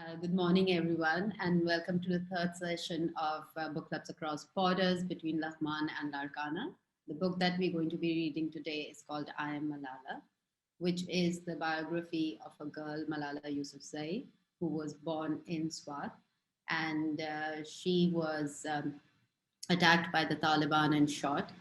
Good morning, everyone, and welcome to the third session of Book Clubs Across Borders between Laghman and Larkana. The book that we're going to be reading today is called I Am Malala, which is the biography of a girl, Malala Yousafzai, who was born in Swat. And she was attacked by the Taliban and shot,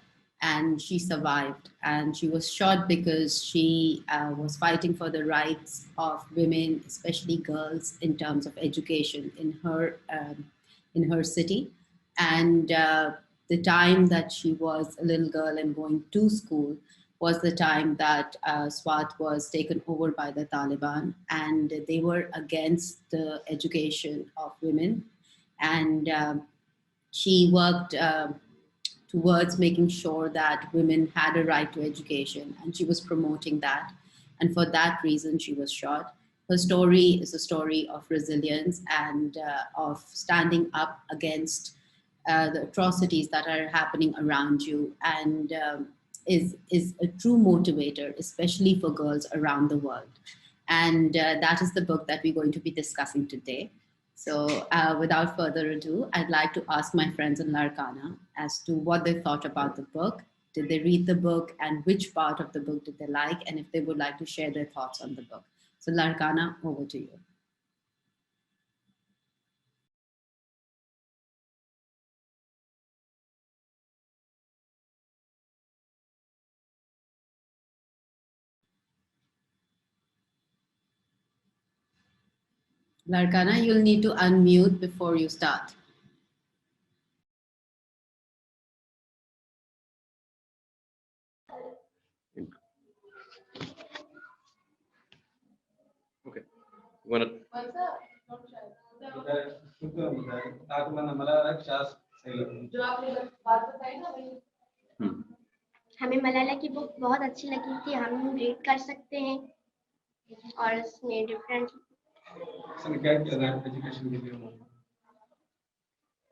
and she survived. And she was shot because she was fighting for the rights of women, especially girls, in terms of education in her city. And the time that she was a little girl and going to school was the time that Swat was taken over by the Taliban, and they were against the education of women. And she worked towards making sure that women had a right to education, and she was promoting that. And for that reason, she was shot. Her story is a story of resilience and of standing up against the atrocities that are happening around you, and is a true motivator, especially for girls around the world. And that is the book that we're going to be discussing today. So without further ado, I'd like to ask my friends in Larkana as to what they thought about the book. Did they read the book, and which part of the book did they like, and if they would like to share their thoughts on the book. So Larkana, over to you. Larkana, you'll need to unmute before you start. Okay. Wanna... हमें मलाला की book बहुत अच्छी लगी थी, हम read कर सकते हैं और इसमें डिफरेंट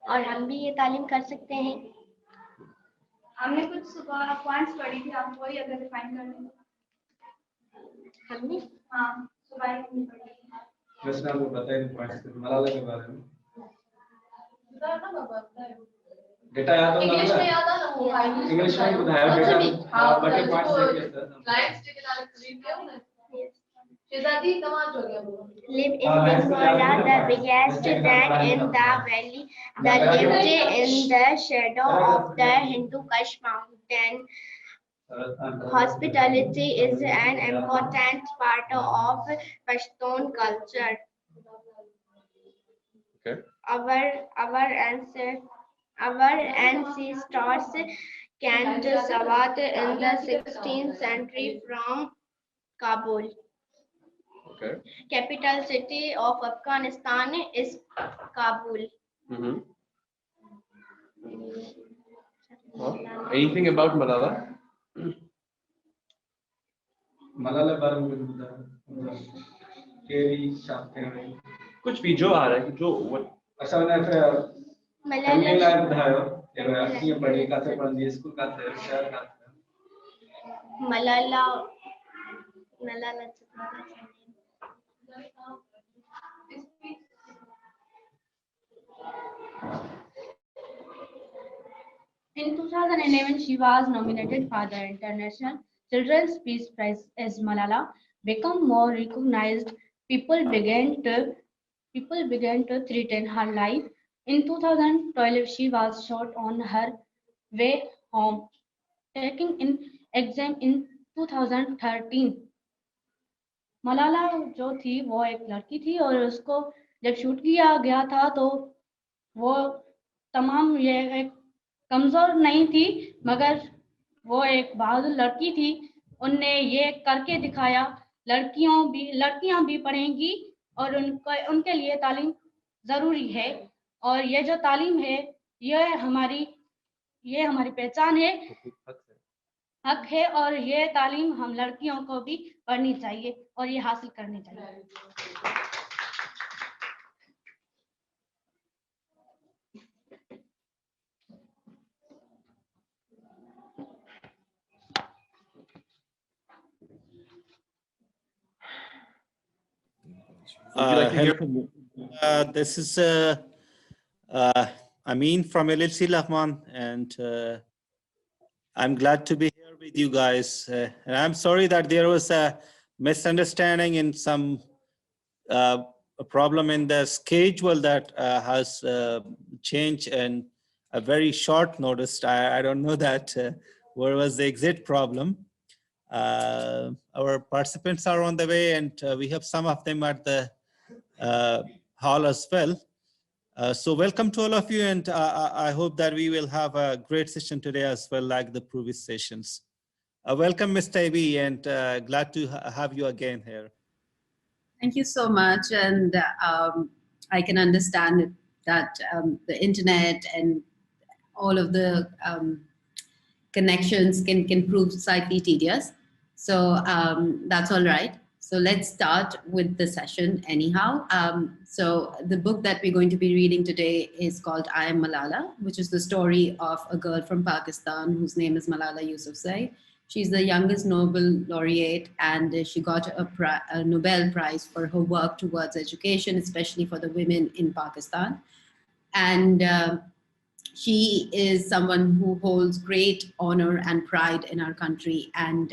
और हम भी ये तालीम कर सकते हैं। हमने कुछ सुबह पॉइंट्स पढ़ी थी, आप वही अगर रिफाइन कर लें। हमने हाँ सुबह ही पढ़ी। वैसे आपको बताइए पॉइंट्स मलाला के बारे में। डेटा याद हो इंग्लिश में याद आ ना वो इंग्लिश में बताया डेटा। हाँ बटे पॉइंट्स देखिए सर। लाइव्स के किनारे रीड किया हमने। शेजादी कमाल हो गया वो। Live in Bengola, the biggest den in the valley, that lived in the shadow of the Hindu Kush mountain. Hospitality is an important part of Pashtun culture. Okay. Our ancestors came to Swat in the 16th century from Kabul. Okay. Capital city of Afghanistan is Kabul. Anything about Malala? Malala बारे में कुछ बताओ। केरी शाफ्टे में कुछ भी जो आ रहा है जो अच्छा मैंने फिर मलाला लाइव बताया ये पढ़ी का से पढ़ दिए स्कूल का से शहर का Malala In 2011, she was nominated for the International Children's Peace Prize. As Malala became more recognized, people began to threaten her life. In 2012, she was shot on her way home, taking an exam in 2013. Malala जो थी वो एक लड़की थी और उसको जब shoot किया गया था तो वो तमाम ये एक कमजोर नहीं थी, मगर वो एक बहादुर लड़की थी। उनने ये करके दिखाया। लड़कियां भी पढ़ेंगी और उनके लिए तालीम जरूरी है, और ये जो तालीम है ये हमारी पहचान है, हक है, और ये तालीम हम लड़कियों को भी पढ़नी चाहिए और ये हासिल करनी चाहिए। Would you like to hear from This is Amin from LLC Laghman, and I'm glad to be here with you guys. And I'm sorry that there was a misunderstanding in some a problem in the schedule that has changed in a very short notice. I don't know that where was the exact problem. Our participants are on the way, and we have some of them at the hall as well. So welcome to all of you, and I hope that we will have a great session today as well, like the previous sessions. Welcome, Mr. Abi, and glad to have you again here. Thank you so much. And I can understand that the internet and all of the connections can prove slightly tedious. So that's all right. So let's start with the session anyhow. So the book that we're going to be reading today is called I Am Malala, which is the story of a girl from Pakistan whose name is Malala Yousafzai. She's the youngest Nobel laureate, and she got a Nobel Prize for her work towards education, especially for the women in Pakistan. And she is someone who holds great honor and pride in our country. And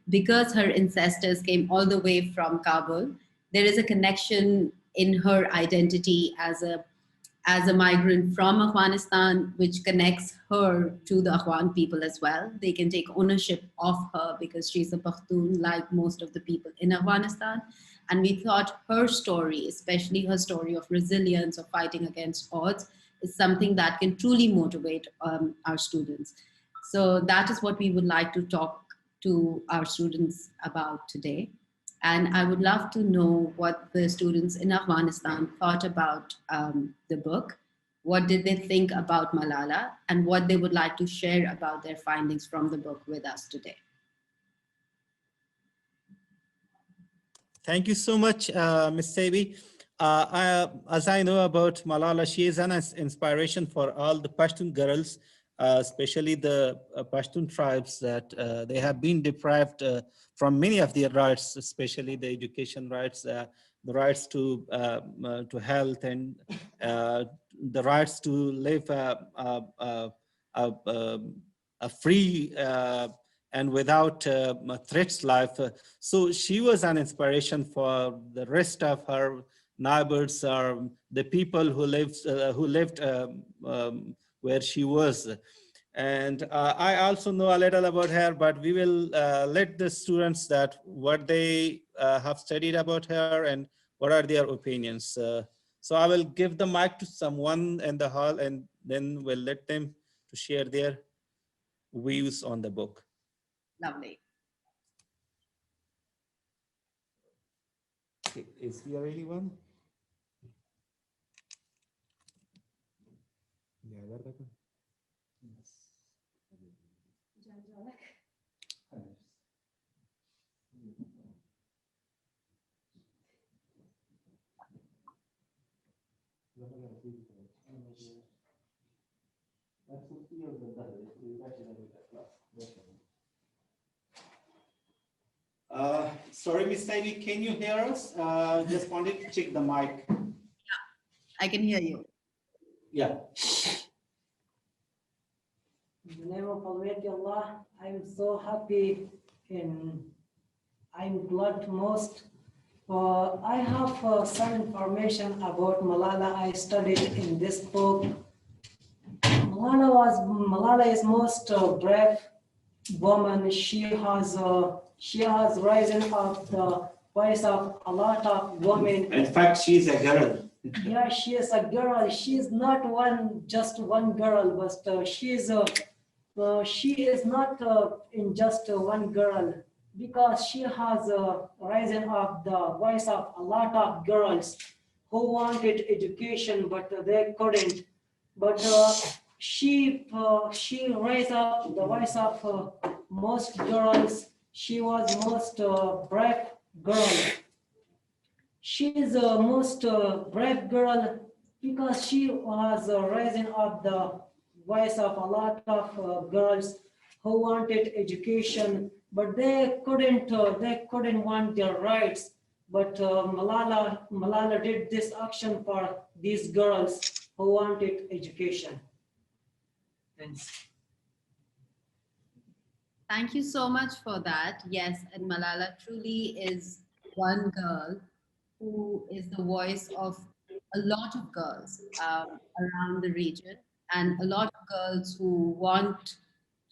because her ancestors came all the way from Kabul, there is a connection in her identity as a migrant from Afghanistan, which connects her to the Afghan people as well. They can take ownership of her because she's a Pakhtun, like most of the people in Afghanistan. And we thought her story, especially her story of resilience, of fighting against odds, is something that can truly motivate our students. So that is what we would like to talk to our students about today. And I would love to know what the students in Afghanistan thought about the book. What did they think about Malala, and what they would like to share about their findings from the book with us today. Thank you so much, Ms. Sabi. As I know about Malala, she is an inspiration for all the Pashtun girls, especially the Pashtun tribes that they have been deprived from many of their rights, especially the education rights, the rights to health, and the rights to live a free and without threats life. So she was an inspiration for the rest of her neighbors, or the people who lived where she was. And I also know a little about her, but we will let the students that what they have studied about her and what are their opinions. So I will give the mic to someone in the hall, and then we'll let them to share their views on the book. Lovely. Is there anyone? Sorry, Ms. Ivy, can you hear us? Just wanted to check the mic. Yeah, I can hear you. Yeah. In the name of Almighty Allah, I'm so happy and I'm glad most. I have some information about Malala. I studied in this book. Malala is most brave woman. She has risen up the voice of a lot of women. In fact, she's a girl. Yeah, she is a girl. She is not just one girl, but she is not in just one girl, because she has risen up the voice of a lot of girls who wanted education, but they couldn't. But she raised up the voice of most girls. She was most brave girl. She is the most brave girl because she was raising up the voice of a lot of girls who wanted education, but they couldn't want their rights. But Malala did this action for these girls who wanted education. Thanks. Thank you so much for that. Yes, and Malala truly is one girl who is the voice of a lot of girls around the region, and a lot of girls who want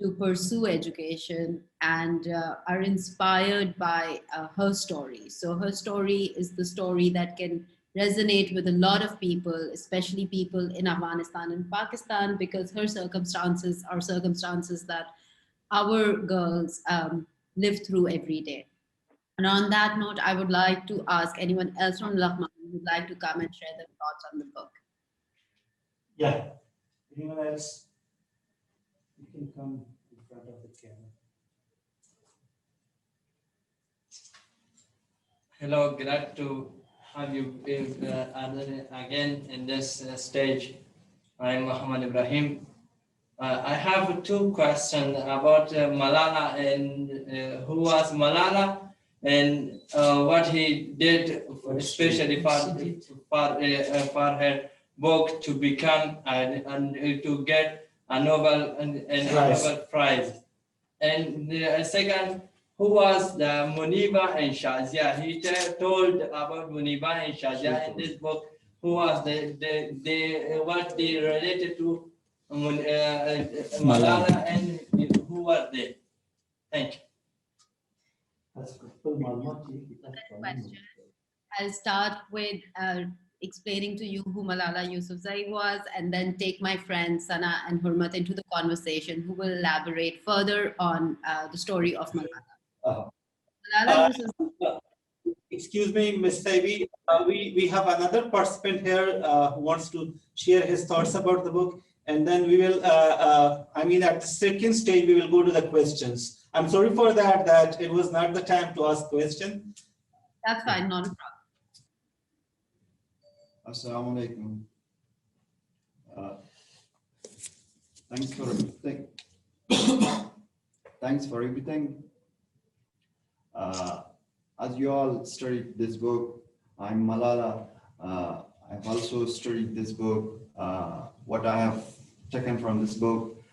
to pursue education and are inspired by her story. So, her story is the story that can resonate with a lot of people, especially people in Afghanistan and Pakistan, because her circumstances are circumstances that our girls live through every day. And on that note, I would like to ask anyone else from Laghman who would like to come and share their thoughts on the book. Yeah. Anyone else? You can come in front of the camera. Hello, glad to have you again in this stage. I'm Muhammad Ibrahim. I have two questions about Malala and who was Malala and what he did, especially for her book to become and to get a Nobel and a Nobel Prize. And the second, who was the Muniba and Shazia? He told about Muniba and Shazia in this book. Who was what they related to Malala and who were they? Thank you. Question. I'll start with explaining to you who Malala Yousafzai was, and then take my friends Sana and Hurmat into the conversation, who will elaborate further on the story of Malala. Malala Yousafzai. Excuse me, Ms. Taibi, we have another participant here who wants to share his thoughts about the book, and then we will, at the second stage, we will go to the questions. I'm sorry for that it was not the time to ask question. That's fine, not a problem. Assalamu alaikum. Thanks for everything. Thanks for everything. As you all studied this book, I'm Malala. I've also studied this book. What I have taken from this book,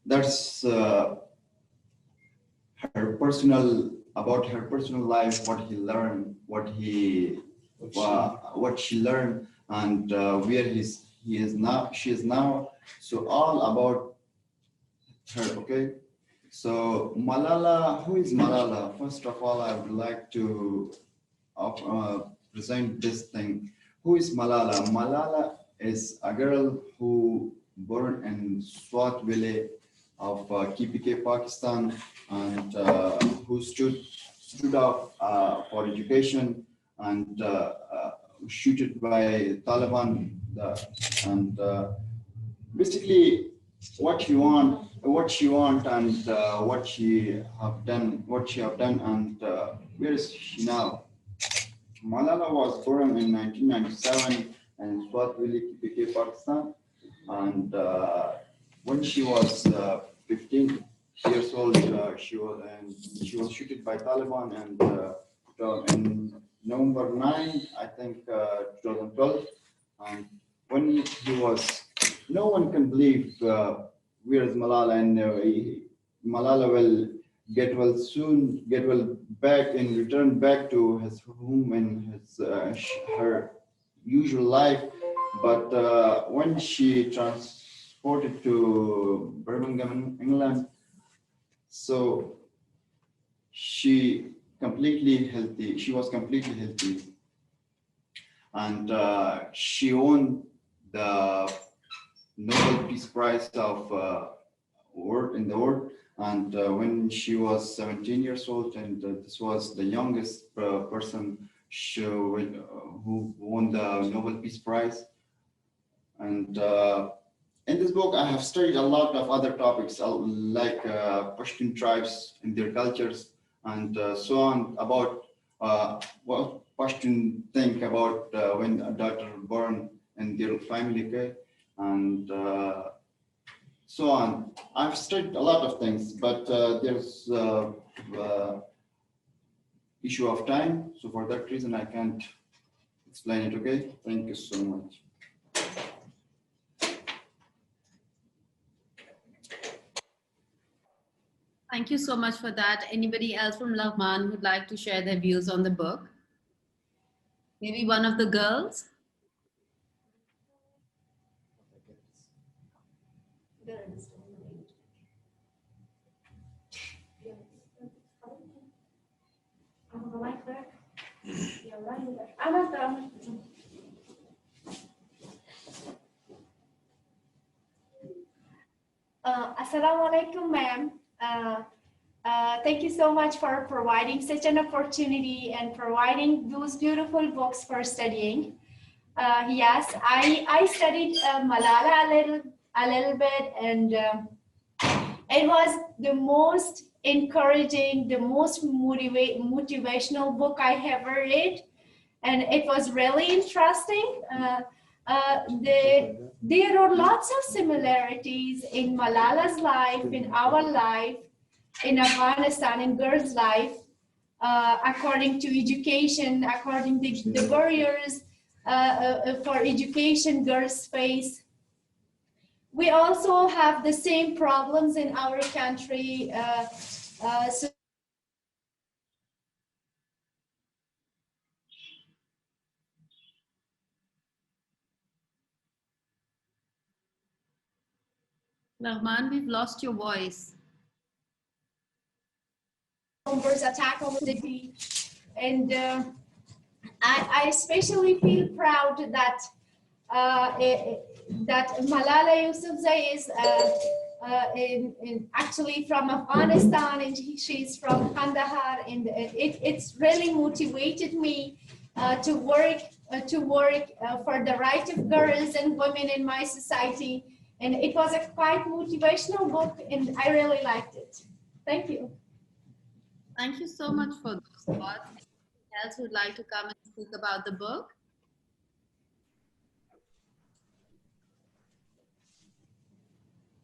that's her personal life, what he learned, what she learned, and where she is now. So all about her. Okay. So Malala, who is Malala? First of all, I would like to present this thing. Who is Malala? Malala is a girl who born in Swat village of KPK, Pakistan, and who stood up for education and shooted by Taliban, and basically what she want, and what she have done, and where is she now? Malala was born in 1997 in Swat village, KPK, Pakistan, and when she was 15 years old, she was shooted by Taliban, and in November 9, I think, 2012, and when he was, no one can believe where is Malala, and Malala will get well soon, get well back and return back to his home and his her usual life. But when she transported to Birmingham, England, so she was completely healthy, and she won the Nobel Peace Prize of in the world. And when she was 17 years old, and this was the youngest person who won the Nobel Peace Prize. And in this book, I have studied a lot of other topics like Pashtun tribes and their cultures, and so on, about what Pashtun think about when a daughter born in their family, okay? And so on. I've studied a lot of things, but there's issue of time. So for that reason, I can't explain it, okay? Thank you so much. Thank you so much for that. Anybody else from Laghman would like to share their views on the book? Maybe one of the girls? Assalamu alaikum, ma'am. Thank you so much for providing such an opportunity and providing those beautiful books for studying. Yes, I studied Malala a little bit, and it was the most encouraging, the most motivational book I ever read, and it was really interesting. There are lots of similarities in Malala's life, in our life, in Afghanistan, in girls' life, according to education, according to the barriers for education girls face. We also have the same problems in our country. So Laghman, we've lost your voice. bombers attack over the city, and I especially feel proud that that Malala Yousafzai is actually from Afghanistan, and she's from Kandahar, and it's really motivated me to work for the right of girls and women in my society. And it was a quite motivational book, and I really liked it. Thank you. Thank you so much for those thoughts. Anyone else would like to come and speak about the book?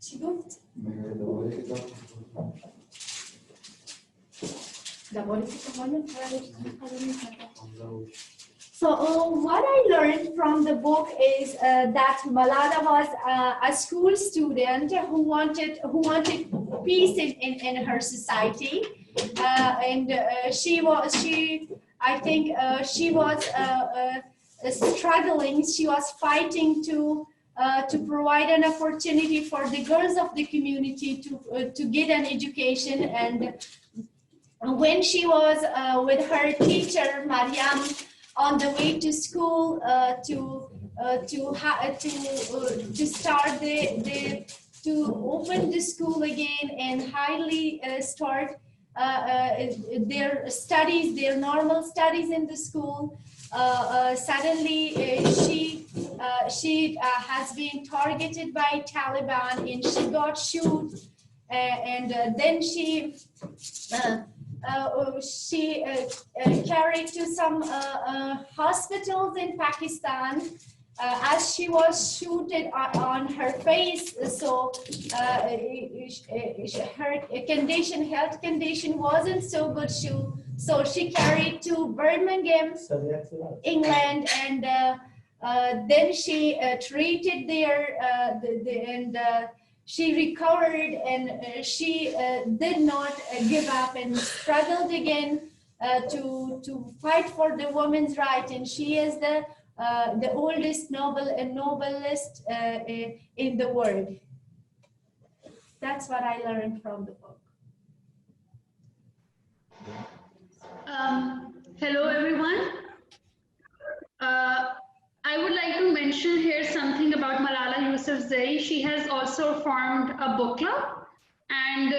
So what I learned from the book is that Malala was a school student who wanted peace in her society, and she was struggling. She was fighting to provide an opportunity for the girls of the community to get an education. And when she was with her teacher Mariam on the way to school to start to open the school again and highly start their studies, their normal studies in the school, suddenly she has been targeted by Taliban, and she got shot, and then she carried to some hospitals in Pakistan as she was shooted on her face. So her health condition wasn't so good. So she carried to Birmingham, England, and then she treated there, and she recovered, and she did not give up and struggled again to fight for the women's right. And she is the oldest Nobelist in the world. That's what I learned from the book. Hello, everyone. I would like to mention here something about Malala Yousafzai. She has also formed a book club, and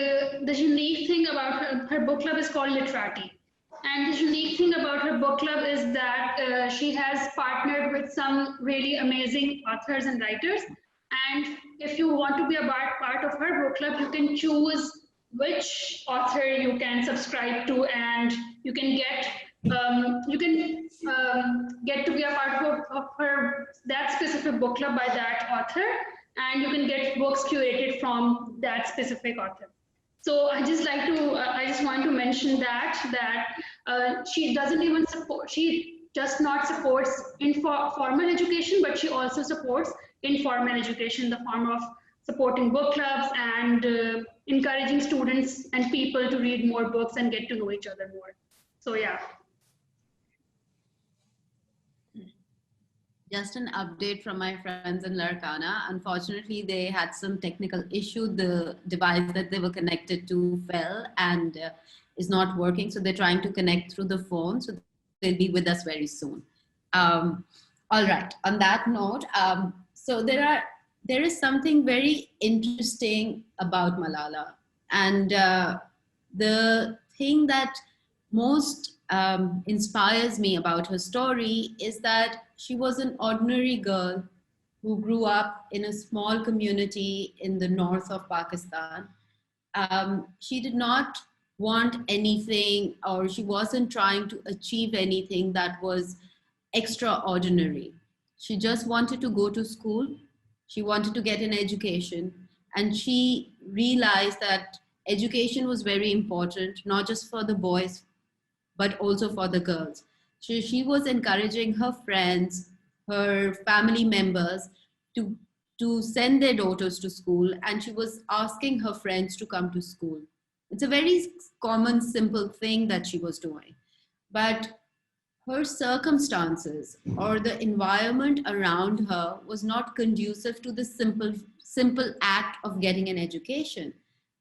the unique thing about her book club is called Literati. And the unique thing about her book club is that she has partnered with some really amazing authors and writers. And if you want to be a part of her book club, you can choose which author you can subscribe to, and you can get get to be a part of her that specific book club by that author, and you can get books curated from that specific author. So I just like to, I just want to mention that she doesn't even support, she just not supports formal education, but she also supports informal education in the form of supporting book clubs and encouraging students and people to read more books and get to know each other more. So yeah. Just an update from my friends in Larkana. Unfortunately, they had some technical issue. The device that they were connected to fell and is not working. So they're trying to connect through the phone. So they'll be with us very soon. All right. On that note, so there is something very interesting about Malala, and the thing that most inspires me about her story is that she was an ordinary girl who grew up in a small community in the north of Pakistan. She did not want anything, or she wasn't trying to achieve anything that was extraordinary. She just wanted to go to school. She wanted to get an education. And she realized that education was very important, not just for the boys, but also for the girls. She was encouraging her friends, her family members to, to send their daughters to school, and she was asking her friends to come to school. It's a very common, simple thing that she was doing. But her circumstances or the environment around her was not conducive to the simple act of getting an education,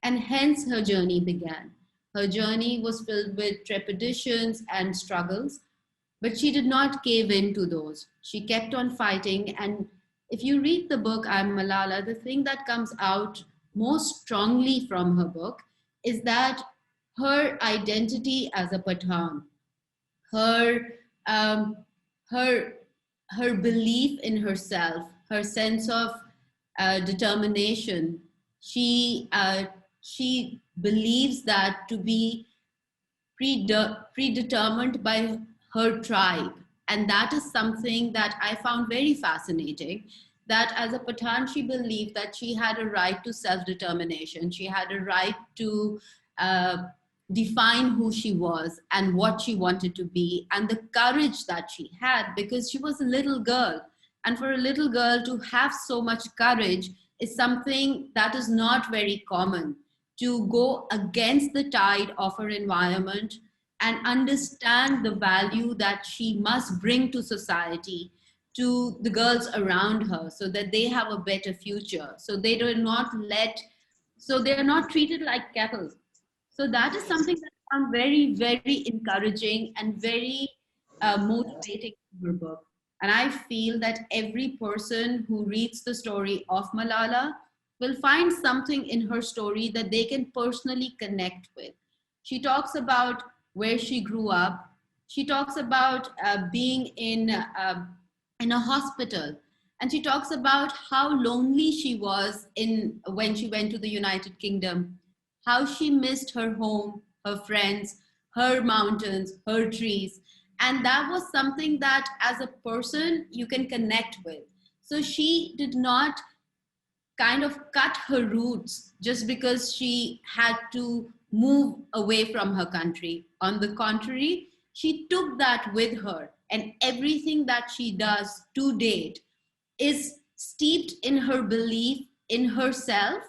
and hence her journey began. Her journey was filled with trepidations and struggles, but she did not cave in to those. She kept on fighting. And if you read the book I'm Malala, the thing that comes out most strongly from her book is that her identity as a Pathan, her um, her her belief in herself, her sense of determination. She believes that to be predetermined by her tribe, and that is something that I found very fascinating. That as a Pathan, she believed that she had a right to self-determination. She had a right to uh, define who she was and what she wanted to be, and the courage that she had, because she was a little girl. And for a little girl to have so much courage is something that is not very common, to go against the tide of her environment and understand the value that she must bring to society, to the girls around her, so that they have a better future, so they do not let, so they are not treated like cattle. So that is something that I found very, very encouraging and very motivating in her book. And I feel that every person who reads the story of Malala will find something in her story that they can personally connect with. She talks about where she grew up. She talks about being in a hospital. And she talks about how lonely she was in when she went to the United Kingdom, how she missed her home, her friends, her mountains, her trees. And that was something that as a person you can connect with. So she did not kind of cut her roots just because she had to move away from her country. On the contrary, she took that with her, and everything that she does to date is steeped in her belief in herself,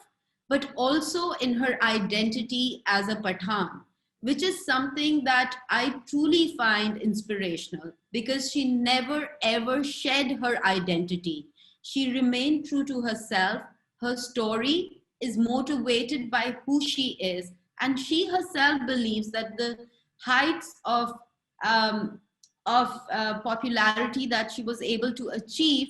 but also in her identity as a Pathan, which is something that I truly find inspirational, because she never ever shed her identity. She remained true to herself. Her story is motivated by who she is, and she herself believes that the heights um, of popularity that she was able to achieve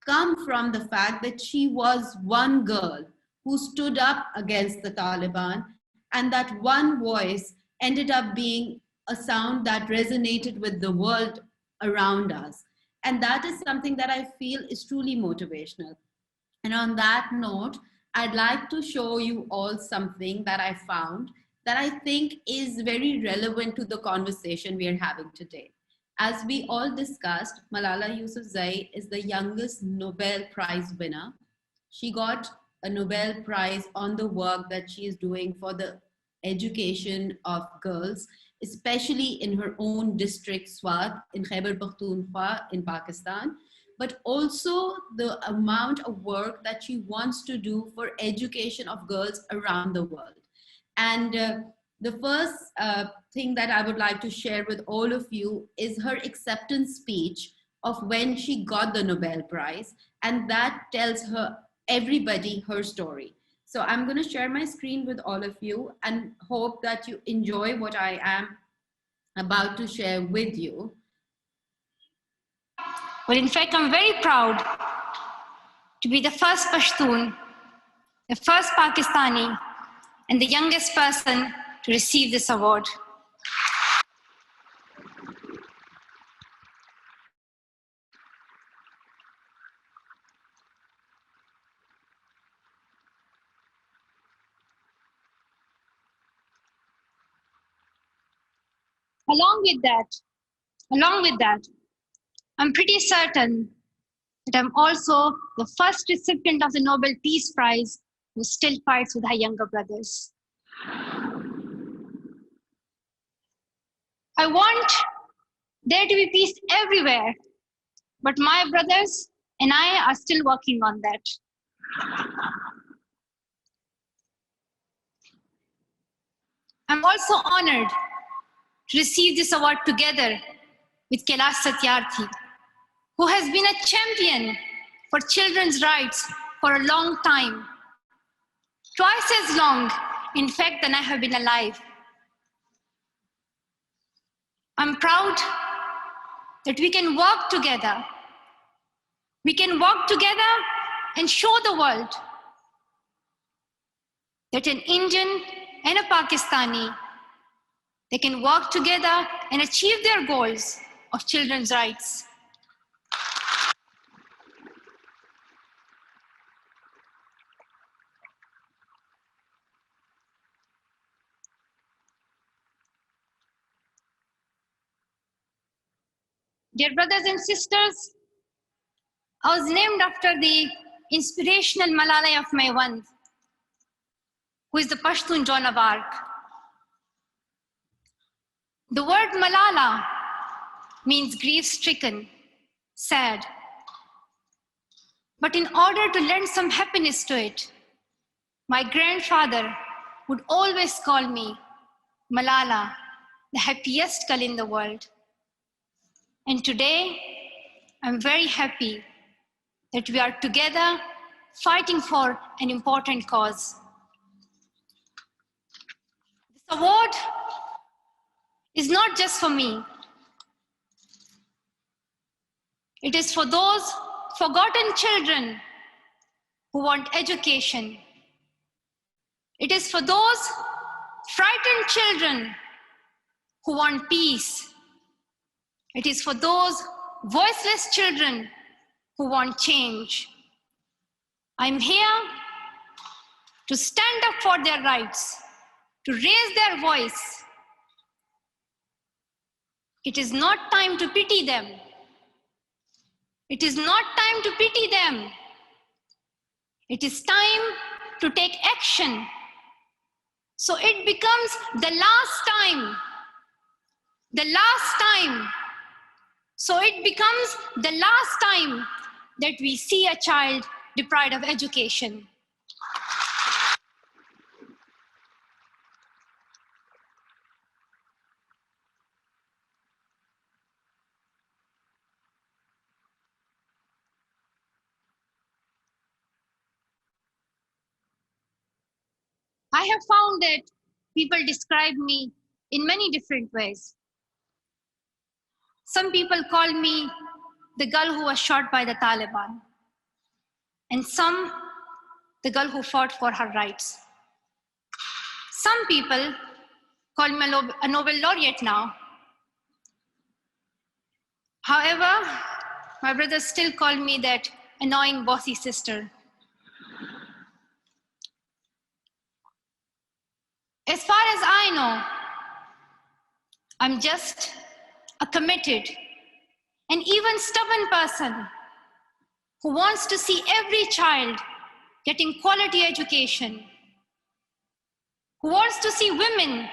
come from the fact that she was one girl who stood up against the Taliban, and that one voice ended up being a sound that resonated with the world around us. And that is something that I feel is truly motivational. And on that note, I'd like to show you all something that I found that I think is very relevant to the conversation we are having today. As we all discussed, Malala Yousafzai is the youngest Nobel Prize winner. She got a Nobel Prize on the work that she is doing for the education of girls, especially in her own district, Swat, in Khyber Pakhtunkhwa in Pakistan, but also the amount of work that she wants to do for education of girls around the world. And the first thing that I would like to share with all of you is her acceptance speech of when she got the Nobel Prize, and that tells her everybody her story. So I'm going to share my screen with all of you and hope that you enjoy what I am about to share with you. Well, in fact, I'm very proud to be the first Pashtun, the first Pakistani, and the youngest person to receive this award. Along with that, I'm pretty certain that I'm also the first recipient of the Nobel Peace Prize who still fights with her younger brothers. I want there to be peace everywhere, but my brothers and I are still working on that. I'm also honored to receive this award together with Kailash Satyarthi, who has been a champion for children's rights for a long time, twice as long, in fact, than I have been alive. I'm proud that we can work together. We can work together and show the world that an Indian and a Pakistani, they can work together and achieve their goals of children's rights. Dear brothers and sisters, I was named after the inspirational Malala of Maiwand, who is the Pashtun Joan of Arc. The word Malala means grief-stricken, sad. But in order to lend some happiness to it, my grandfather would always call me Malala, the happiest girl in the world. And today, I'm very happy that we are together fighting for an important cause. This award is not just for me. It is for those forgotten children who want education. It is for those frightened children who want peace. It is for those voiceless children who want change. I'm here to stand up for their rights, to raise their voice. It is not time to pity them. It is not time to pity them. It is time to take action. So it becomes the last time. So it becomes the last time that we see a child deprived of education. I have found that people describe me in many different ways. Some people call me the girl who was shot by the Taliban, and some the girl who fought for her rights. Some people call me a Nobel laureate now. However, my brothers still call me that annoying bossy sister. As far as I know, I'm just a committed and even stubborn person who wants to see every child getting quality education, who wants to see women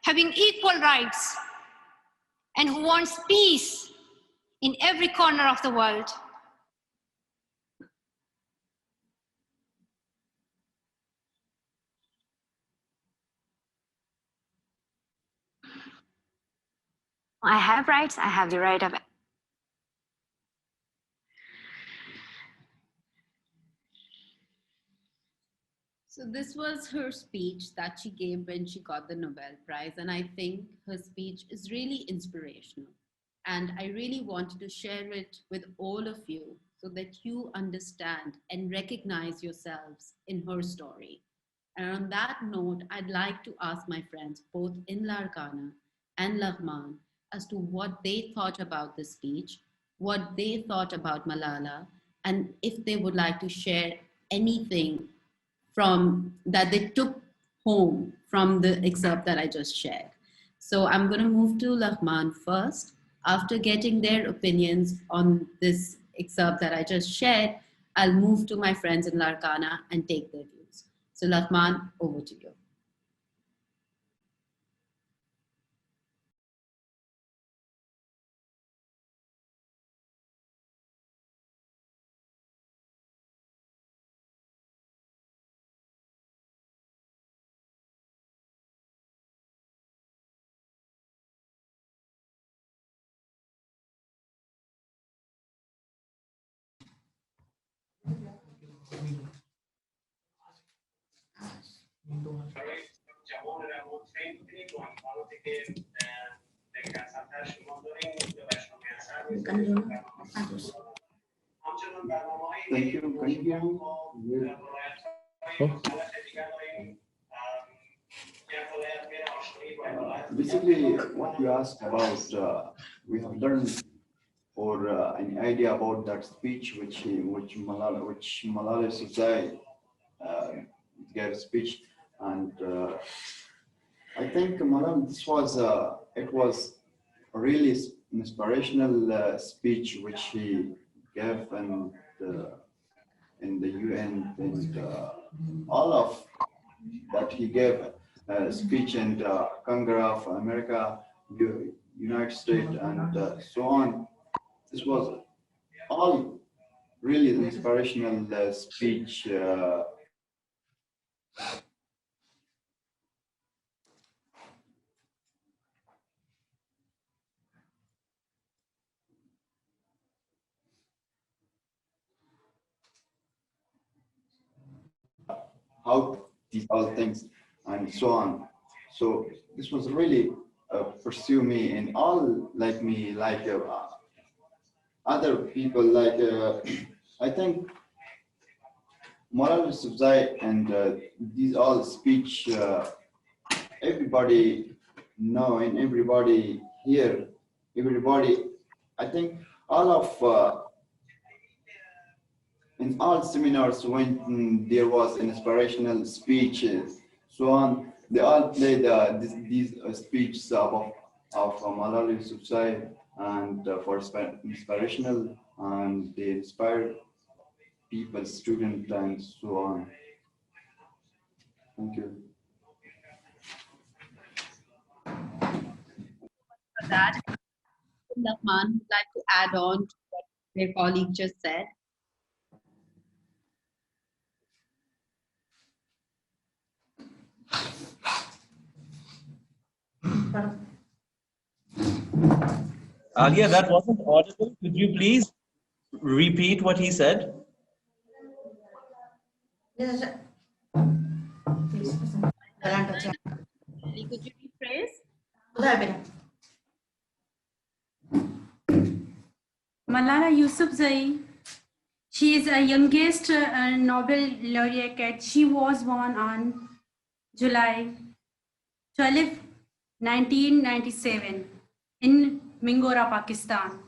having equal rights, and who wants peace in every corner of the world. I have rights, I have the right of. So this was her speech that she gave when she got the Nobel Prize. And I think her speech is really inspirational. And I really wanted to share it with all of you so that you understand and recognize yourselves in her story. And on that note, I'd like to ask my friends, both in Larkana and Laghman, as to what they thought about the speech, what they thought about Malala, and if they would like to share anything from that they took home from the excerpt that I just shared. So I'm going to move to Laghman first. After getting their opinions on this excerpt that I just shared, I'll move to my friends in Larkana and take their views. So Laghman, over to you. Thank you. Can you hear me? Basically, what you asked about, we have learned or an idea about that speech which Malala Yousafzai gave speech, and I think Malala, it was a really inspirational speech which he gave in the UN, and all of that he gave speech in the Congress of America, United States, and so on. This was all really inspirational speech. How these all things and so on. So this was really pursue me in all like me, like other people, like I think Malala Yousafzai and these all speech, everybody know and everybody hear, everybody, I think all of in all seminars when there was inspirational speeches, so on, they all played these speeches of Malala Yousafzai, and for inspirational, and they inspired people, students, and so on. Thank you. For that, Laghman would like to add on to what their colleague just said. Alia, that wasn't audible. Could you please repeat what he said? Could you rephrase? Malala Yousafzai, she is a youngest Nobel laureate. She was born on July 12, 1997 in Mingora, Pakistan.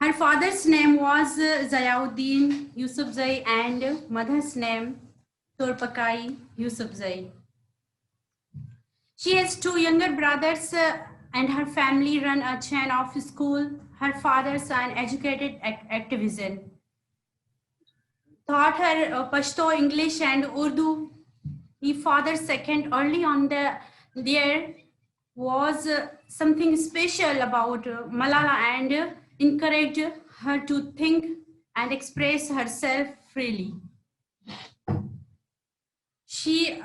Her father's name was Ziauddin Yousafzai and mother's name Torpakai Yousafzai. She has two younger brothers and her family run a chain of school. Her father's an educated activist. Taught her Pashto, English and Urdu. father second early on there was something special about Malala and encouraged her to think and express herself freely. She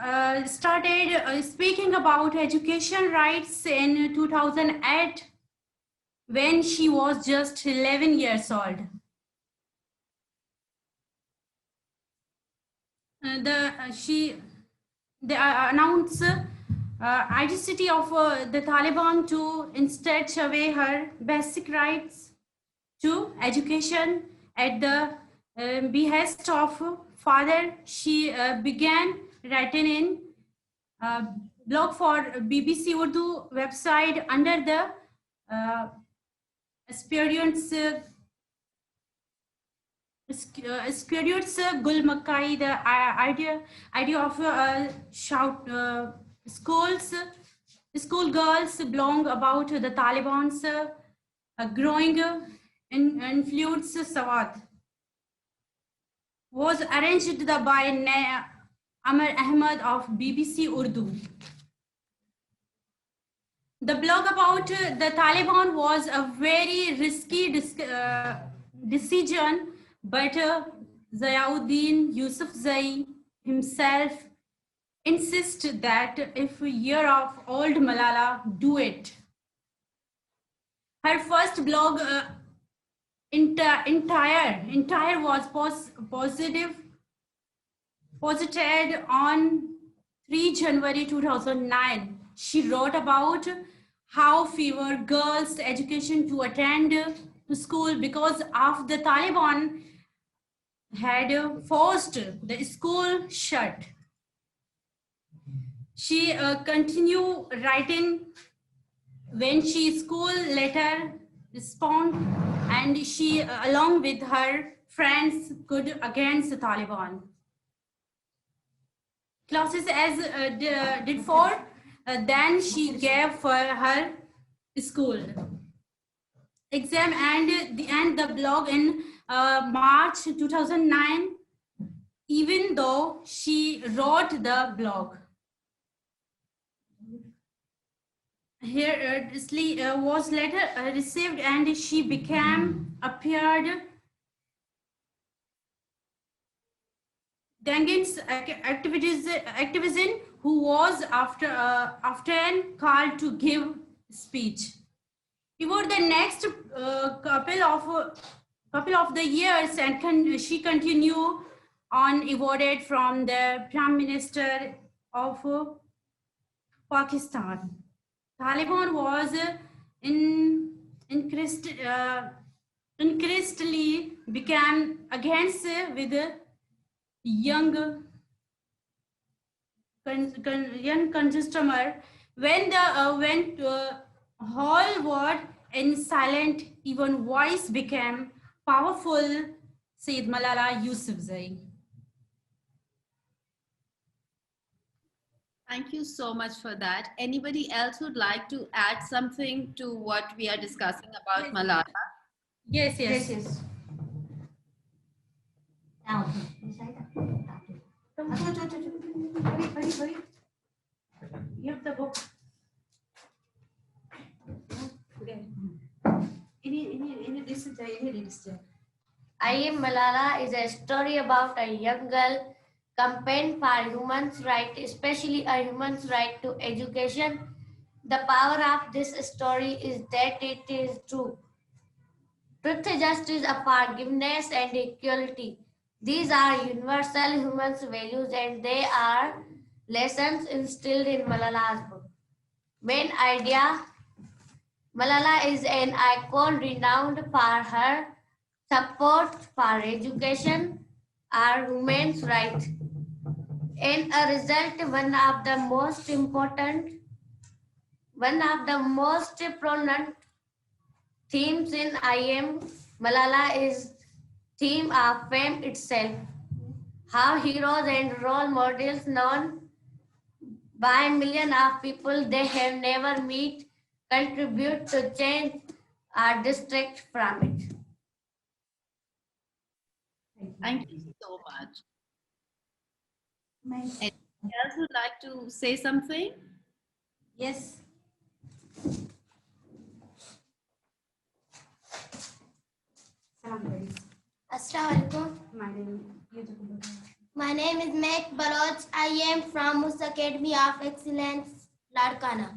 started speaking about education rights in 2008 when she was just 11 years old. They announced identity of the Taliban to instead away her basic rights to education at the behest of father. She began writing in blog for BBC Urdu website under the experience Gul Makai, the idea of school girls belong about the Taliban's growing influence Sawat was arranged by Amar Ahmed of BBC Urdu. The blog about the Taliban was a very risky decision, but Ziauddin Yousafzai himself insisted that if a year-old Malala do it. Her first blog entire was posited on 3 January 2009. She wrote about how fewer girls education to attend to school because of the Taliban had forced the school shut. She continued writing when she school later respond, and she along with her friends could against the Taliban. Classes as did for then she gave for her school exam and the blog in March 2009, even though she wrote the blog. Here was later received and she appeared Dangin's activism who was often called to give speech. Over the next couple of the years, and she continued on awarded from the Prime Minister of Pakistan. Taliban was increasingly became against with young consumer when whole world in silent, even voice became powerful, said Malala Yousafzai. Thank you so much for that. Anybody else would like to add something to what we are discussing about Malala? Yes. Now, you have the book. I Am Malala is a story about a young girl campaign for human's right, especially a human's right to education. The power of this story is that it is true. Truth, justice, forgiveness, and equality. These are universal human values and they are lessons instilled in Malala's book. Main idea, Malala is an icon renowned for her support for education or women's rights. And a result, one of the most prominent themes in I Am Malala is theme of fame itself. How heroes and role models known by millions of people they have never met contribute to change or distract from it. Thank you so much. else would like to say something? Yes. Assalamualaikum. My name is Meg Baloch. I am from Mus Academy of Excellence, Larkana.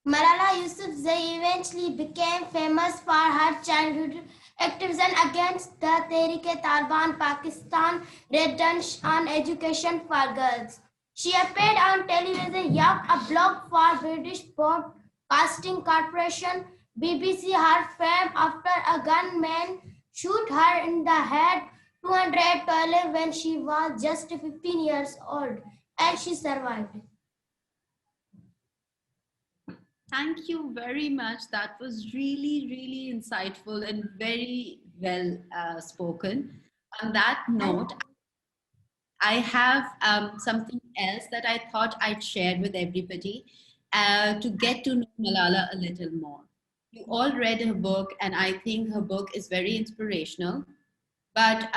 Malala Yousafzai eventually became famous for her childhood activism against the Tehreek-e-Taliban Pakistan Redemption on Education for Girls. She appeared on television, Yuck, a blog for British Broadcasting Corporation, BBC, her fame after a gunman shoot her in the head 212 when she was just 15 years old, and she survived. Thank you very much. That was really, really insightful and very well spoken. On that note, I have something else that I thought I'd share with everybody to get to know Malala a little more. You all read her book, and I think her book is very inspirational. But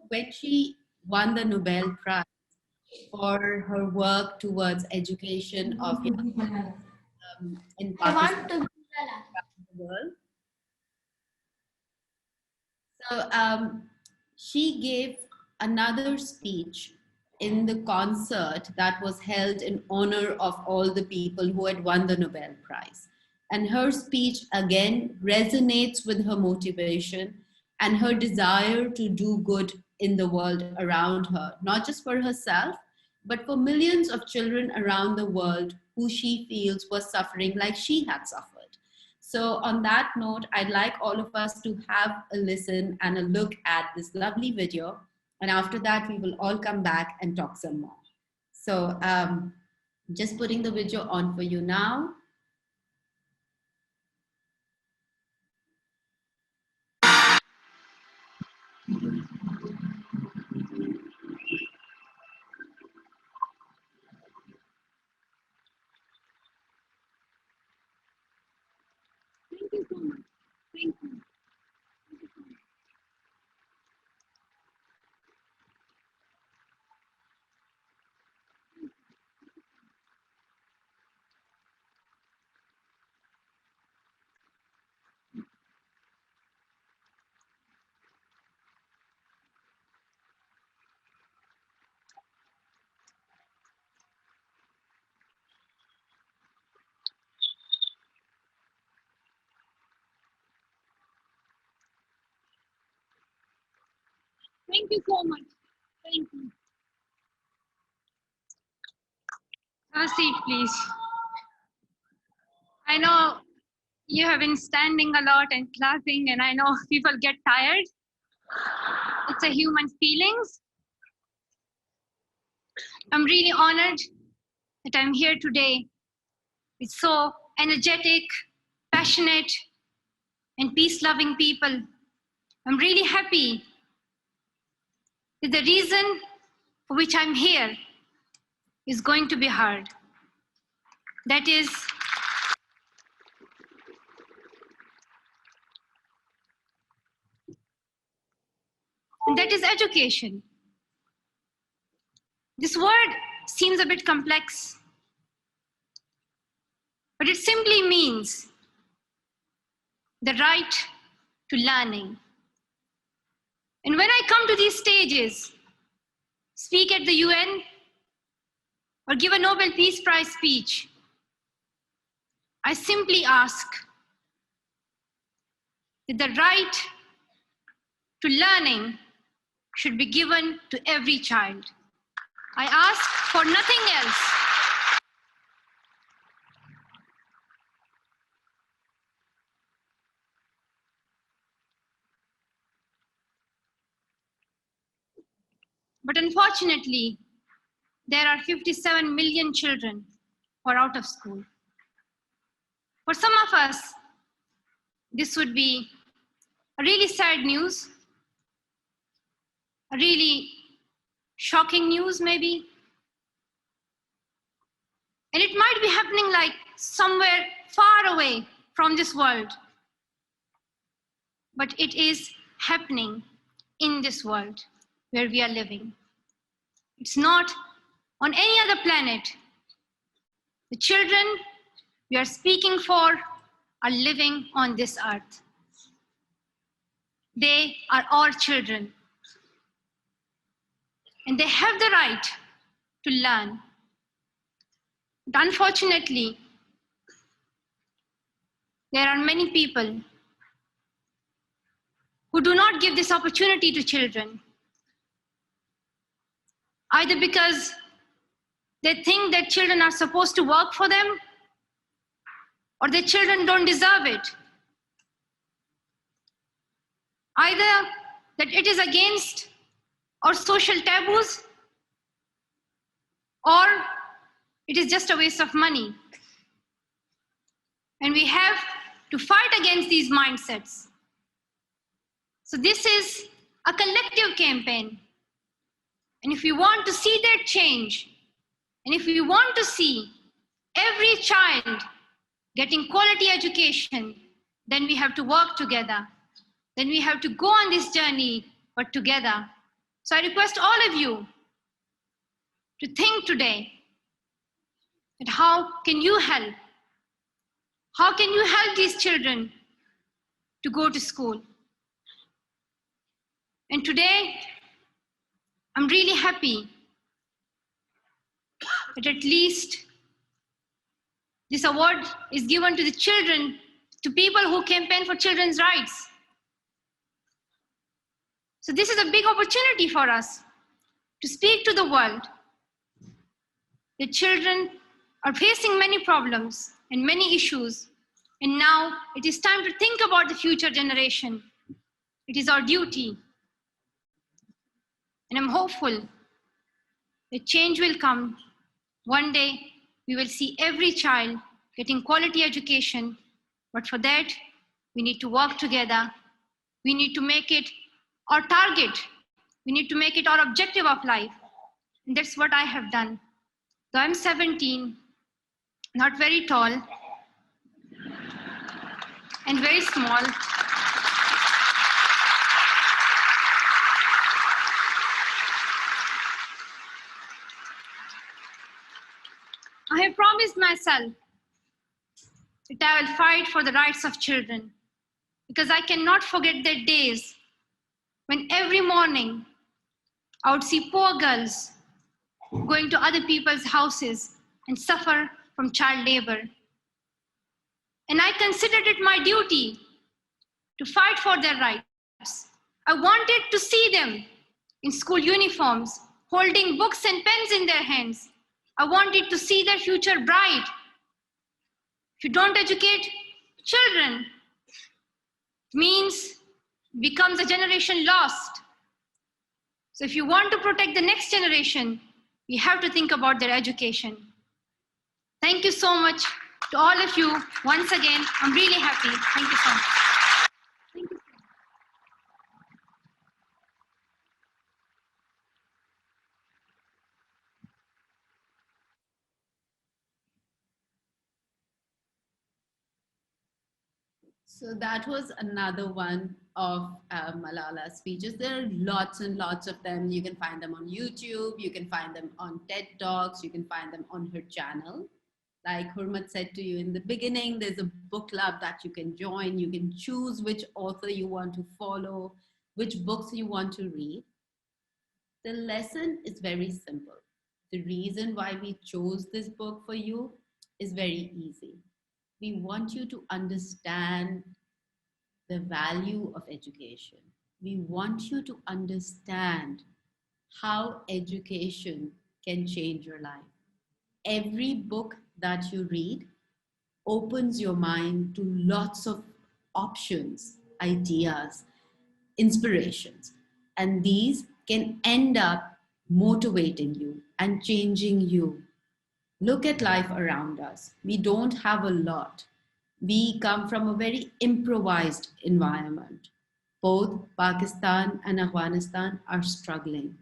when she won the Nobel Prize for her work towards education of young in Pakistan, the world. So she gave another speech in the concert that was held in honor of all the people who had won the Nobel Prize. And her speech again resonates with her motivation and her desire to do good in the world around her, not just for herself, but for millions of children around the world who she feels were suffering like she had suffered. So on that note, I'd like all of us to have a listen and a look at this lovely video. And after that, we will all come back and talk some more. So just putting the video on for you now. Thank you so much. Thank you. Thank you so much. Thank you. Have a seat, please. I know you have been standing a lot and clapping, and I know people get tired. It's a human feelings. I'm really honored that I'm here today with so energetic, passionate, and peace-loving people. I'm really happy that the reason for which I'm here is going to be heard. That is education. This word seems a bit complex, but it simply means the right to learning. And when I come to these stages, speak at the UN, or give a Nobel Peace Prize speech, I simply ask that the right to learning should be given to every child. I ask for nothing else. But unfortunately, there are 57 million children who are out of school. For some of us, this would be a really sad news, a really shocking news maybe. And it might be happening like somewhere far away from this world. But it is happening in this world where we are living. It's not on any other planet. The children we are speaking for are living on this earth. They are our children, and they have the right to learn. But unfortunately, there are many people who do not give this opportunity to children, either because they think that children are supposed to work for them, or their children don't deserve it. Either that it is against our social taboos, or it is just a waste of money. And we have to fight against these mindsets. So this is a collective campaign. And if we want to see that change, and if we want to see every child getting quality education, then we have to work together. Then we have to go on this journey, but together. So I request all of you to think today that how can you help? How can you help these children to go to school? And today, I'm really happy that at least this award is given to the children, to people who campaign for children's rights. So this is a big opportunity for us to speak to the world. The children are facing many problems and many issues, and now it is time to think about the future generation. It is our duty. And I'm hopeful that change will come. One day, we will see every child getting quality education, but for that, we need to work together. We need to make it our target. We need to make it our objective of life. And that's what I have done. Though I'm 17, not very tall, and very small, I have promised myself that I will fight for the rights of children, because I cannot forget the days when every morning I would see poor girls going to other people's houses and suffer from child labor. And I considered it my duty to fight for their rights. I wanted to see them in school uniforms, holding books and pens in their hands. I wanted to see their future bright. If you don't educate children, it means it becomes a generation lost. So if you want to protect the next generation, we have to think about their education. Thank you so much to all of you. Once again, I'm really happy. Thank you so much. Thank you. So that was another one of Malala's speeches. There are lots and lots of them. You can find them on YouTube. You can find them on TED Talks. You can find them on her channel. Like Hurmat said to you in the beginning, there's a book club that you can join. You can choose which author you want to follow, which books you want to read. The lesson is very simple. The reason why we chose this book for you is very easy. We want you to understand the value of education. We want you to understand how education can change your life. Every book that you read opens your mind to lots of options, ideas, inspirations, and these can end up motivating you and changing you. Look at life around us. We don't have a lot. We come from a very improvised environment. Both Pakistan and Afghanistan are struggling.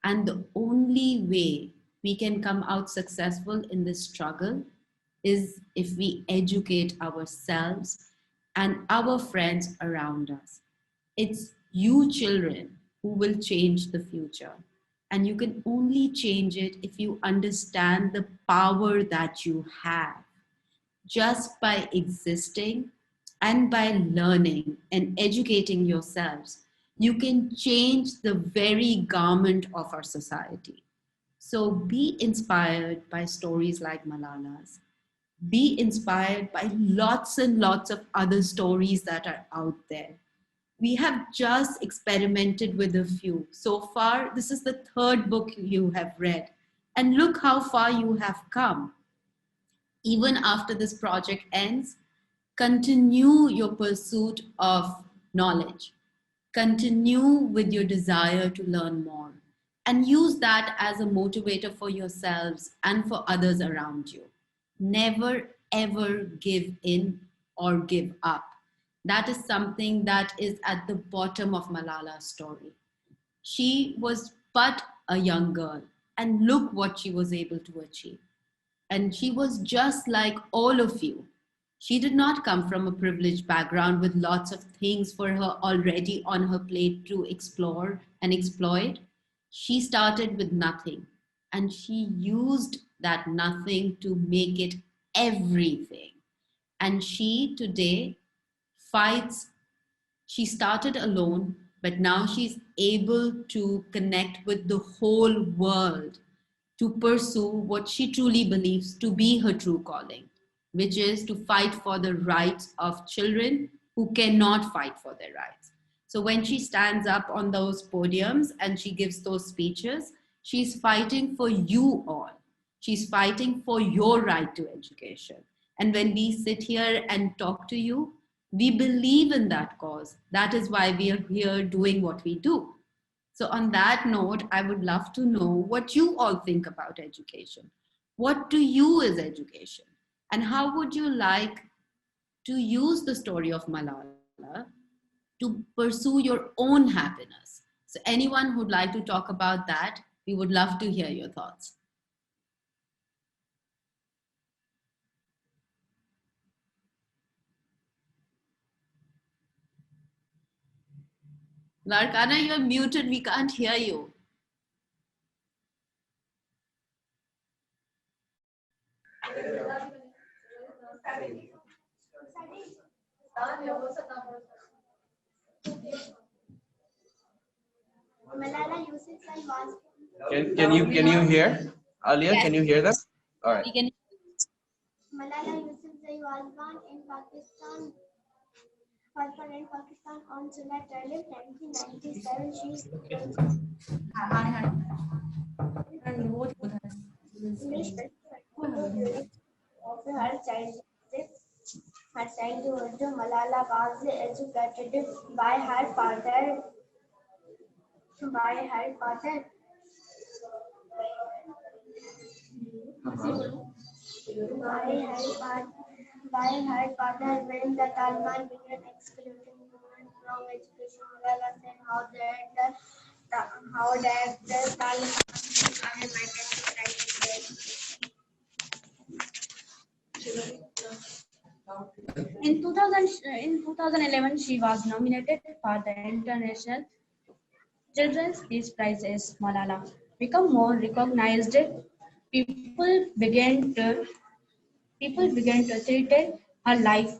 And the only way we can come out successful in this struggle is if we educate ourselves and our friends around us. It's you children who will change the future. And you can only change it if you understand the power that you have just by existing and by learning and educating yourselves. You can change the very garment of our society. So be inspired by stories like Malala's. Be inspired by lots and lots of other stories that are out there. We have just experimented with a few. So far, this is the third book you have read. And look how far you have come. Even after this project ends, continue your pursuit of knowledge. Continue with your desire to learn more. And use that as a motivator for yourselves and for others around you. Never, ever give in or give up. That is something that is at the bottom of Malala's story. She was but a young girl, and look what she was able to achieve. And she was just like all of you. She did not come from a privileged background with lots of things for her already on her plate to explore and exploit. She started with nothing, and she used that nothing to make it everything. And she today fights. She started alone, but now she's able to connect with the whole world to pursue what she truly believes to be her true calling, which is to fight for the rights of children who cannot fight for their rights. So when she stands up on those podiums and she gives those speeches, she's fighting for you all. She's fighting for your right to education. And when we sit here and talk to you, we believe in that cause. That is why we are here doing what we do. So on that note, I would love to know what you all think about education. What do you is education? And how would you like to use the story of Malala to pursue your own happiness? So anyone who'd like to talk about that, we would love to hear your thoughts. Larkana, you're muted. We can't hear you. Malala Yousafzai was. Can you hear? Alia, Yes. can you hear that? All right. Malala Yousafzai was born in Pakistan. Orphan in Pakistan on July 12, 1997. She of her childhood. Malala was educated by her father. By her father. By her father, when the Taliban began excluding women from education, Malala said how that the Taliban unlimited right to education. In 2011, she was nominated for the International Children's Peace Prize as Malala become more recognized. People began to treat her life.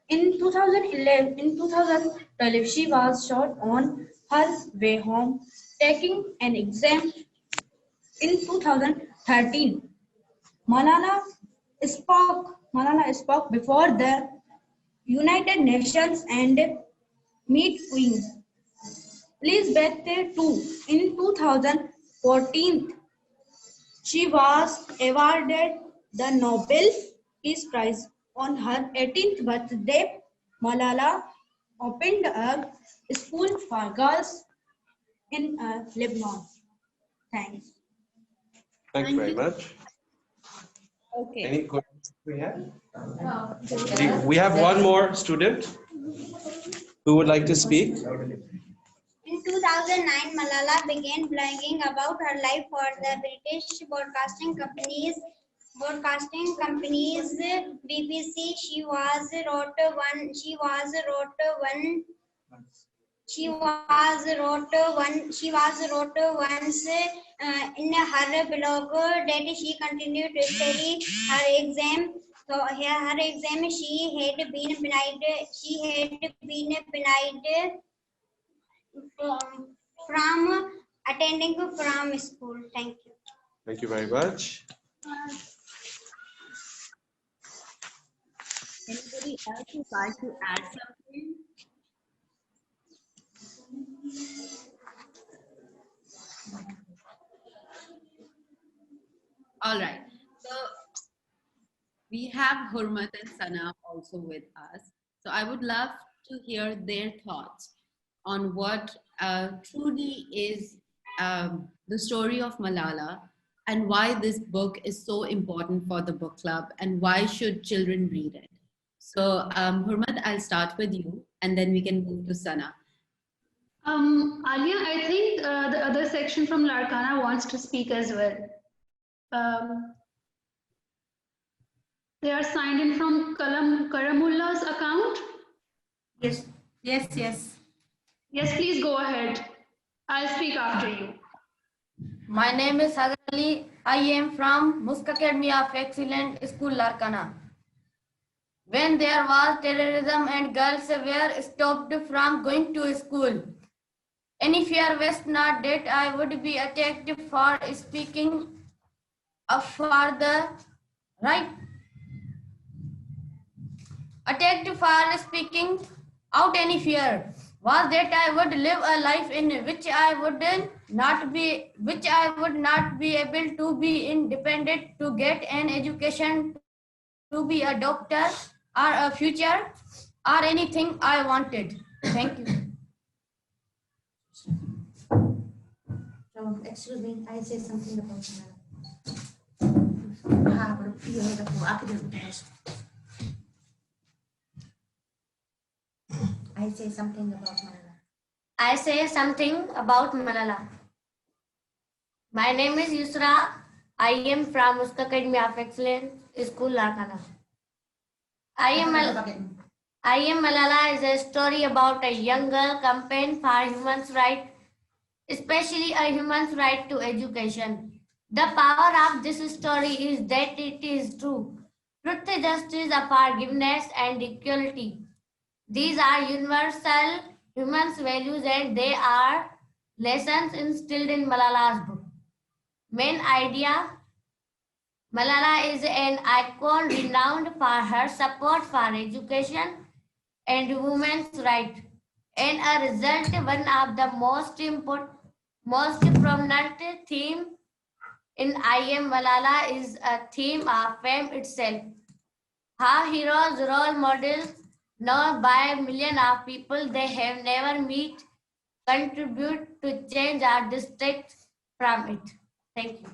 In 2012, she was shot on her way home, taking an exam. In 2013, Malala spoke before the United Nations and met Queen Elizabeth II. In 2014, she was awarded the Nobel Peace Prize. On her 18th birthday, Malala opened a school for girls in Lebanon. Thanks. Thank you very much. Okay. Any questions we have? We have one more student who would like to speak. In 2009, Malala began blogging about her life for the British broadcasting companies, BBC. She She was wrote once in her blog that she continued to study her exam. So her exam she had been denied. From attending from school. Thank you. Thank you very much. Anybody else would like to add something? All right. So we have Hurmat and Sana also with us. So I would love to hear their thoughts on what truly is the story of Malala and why this book is so important for the book club and why should children read it. So Hurmat, I'll start with you and then we can move to Sana. Alia, I think the other section from Larkana wants to speak as well. They are signed in from Karamullah's account. Yes, yes, yes. Yes, please go ahead. I'll speak after you. My name is Hazar Ali. I am from Musk Academy of Excellence School, Larkana. When there was terrorism and girls were stopped from going to school, any fear was not that I would be attacked for speaking up for the right. Attacked for speaking out any fear was that I would live a life in which I would not be able to be independent, to get an education, to be a doctor or a future or anything I wanted. Thank you. Excuse me, I say something about I say something about Malala. I say something about Malala. My name is Yusra. I am from Musk Academy of Excellence School, Larkana. I am Malala is a story about a young girl campaign for human rights, especially a human's right to education. The power of this story is that it is true. Truth, justice, forgiveness, and equality. These are universal human values and they are lessons instilled in Malala's book. Main idea, Malala is an icon renowned for her support for education and women's rights. And a result, one of the most prominent theme in I Am Malala is a theme of fame itself. Her heroes, role models, known by millions of people they have never met, contribute to change our district from it. Thank you.